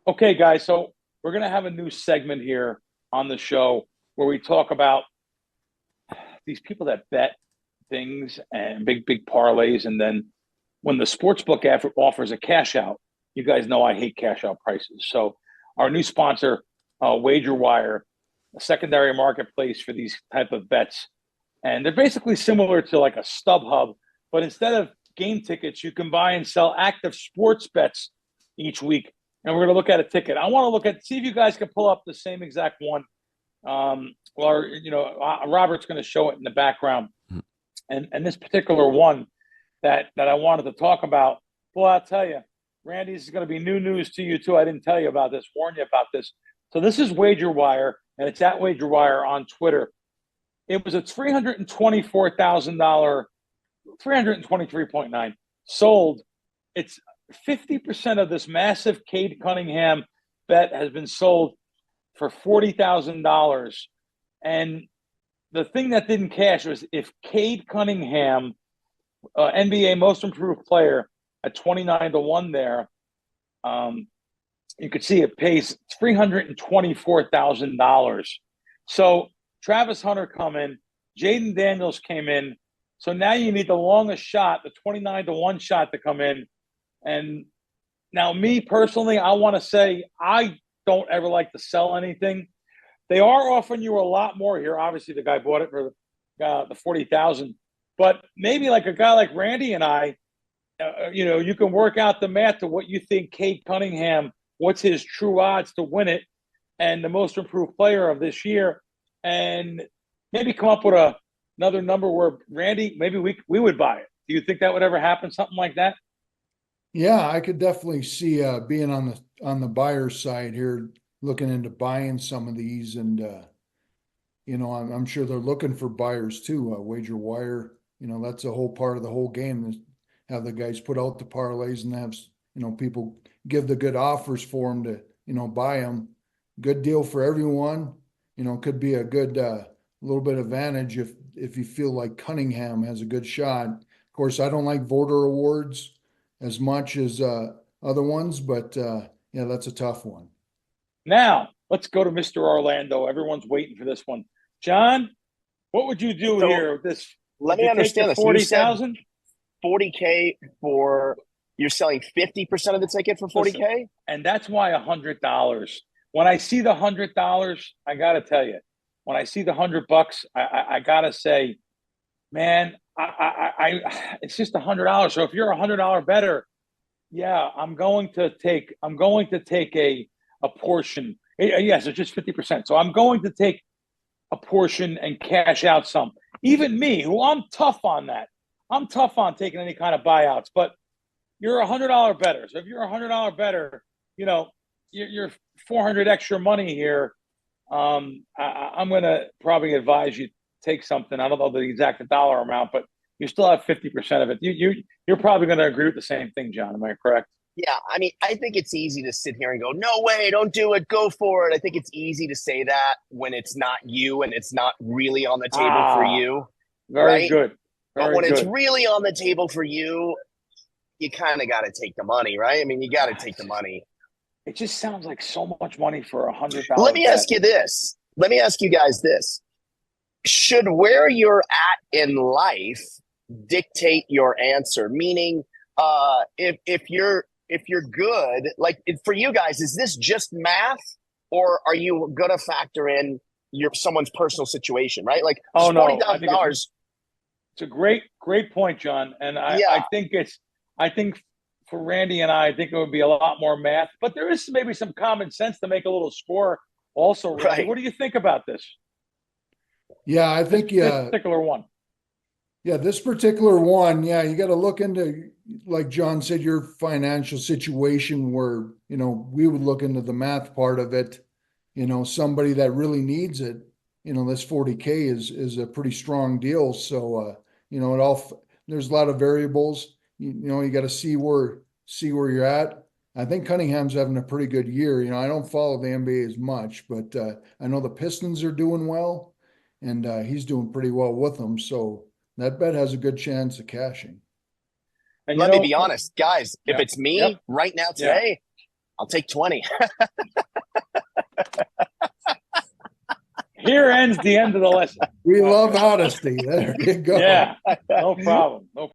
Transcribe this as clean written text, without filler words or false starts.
Okay, guys, so we're going to have a new segment here on the show where we talk about these people that bet things and big parlays. And then when the sports book offers a cash out, you guys know I hate cash out prices. So our new sponsor, WagerWire, a secondary marketplace for these type of bets. And they're basically similar to like a StubHub, but instead of game tickets, you can buy and sell active sports bets each week. And we're going to look at a ticket. I want to see if you guys can pull up the same exact one. Robert's going to show it in the background. And this particular one that I wanted to talk about, well, I'll tell you, Randy, this is going to be new news to you too. I didn't tell you about this, warn you about this. So this is WagerWire, and it's at WagerWire on Twitter. It was a $324,000, 323.9 sold. It's 50% of this massive Cade Cunningham bet has been sold for $40,000. And the thing that didn't cash was if Cade Cunningham, NBA most improved player at 29-1 there, you could see it pays $324,000. So Travis Hunter come in, Jaden Daniels came in. So now you need the longest shot, the 29-1 shot to come in. And now me personally, I want to say I don't ever like to sell anything. They are offering you a lot more here. Obviously, the guy bought it for the 40,000. But maybe like a guy like Randy and I, you can work out the math to what you think Cade Cunningham, what's his true odds to win it, and the most improved player of this year, and maybe come up with another number where Randy, maybe we would buy it. Do you think that would ever happen? Something like that? Yeah, I could definitely see being on the buyer's side here, looking into buying some of these, and I'm sure they're looking for buyers too. WagerWire, that's a whole part of the whole game is have the guys put out the parlays and have people give the good offers for them to buy them. Good deal for everyone. Could be a good little bit advantage if you feel like Cunningham has a good shot. Of course, I don't like voter awards as much as other ones, but yeah, that's a tough one. Now, let's go to Mr. Orlando. Everyone's waiting for this one. John, what would you do here with this? Let me understand this. 40,000? 40K for you're selling 50% of the ticket for 40K? Listen, and that's why $100. When I see the $100, I gotta tell you, when I see the $100, I gotta say, man, it's just $100. So if you're $100 better, yeah, I'm going to take a portion. Yes, it's just 50%. So I'm going to take a portion and cash out some. Even me, who I'm tough on that. I'm tough on taking any kind of buyouts, but you're $100 better. So if you're $100 better, you're 400 extra money here. I'm going to probably advise you take something. I don't know the exact dollar amount, but you still have 50% of it. You're probably going to agree with the same thing, John. Am I correct? Yeah, I mean, I think it's easy to sit here and go, no way, don't do it, go for it. I think it's easy to say that when it's not you and it's not really on the table for you. Very good. But when it's really on the table for you, you kind of got to take the money, right? I mean, you got to take the money. It just sounds like so much money for $100. Let me ask you this. Let me ask you guys this. Should where you're at in life dictate your answer? Meaning, if you're good, like for you guys, is this just math, or are you gonna factor in someone's personal situation, right? Like $40,000. It's a great point, John. And I think for Randy and I think it would be a lot more math, but there is maybe some common sense to make a little score also. Randy, right. What do you think about this? Yeah, I think this particular one. Yeah, this particular one, yeah, you got to look into, like John said, your financial situation where, we would look into the math part of it. Somebody that really needs it, this 40K is a pretty strong deal. So, there's a lot of variables. You got to see where you're at. I think Cunningham's having a pretty good year. I don't follow the NBA as much, but I know the Pistons are doing well, and he's doing pretty well with them. So that bet has a good chance of cashing. And let me be honest, guys, if it's me right now today, I'll take 20. Here ends the end of the lesson. We love honesty. There you go. Yeah, no problem. No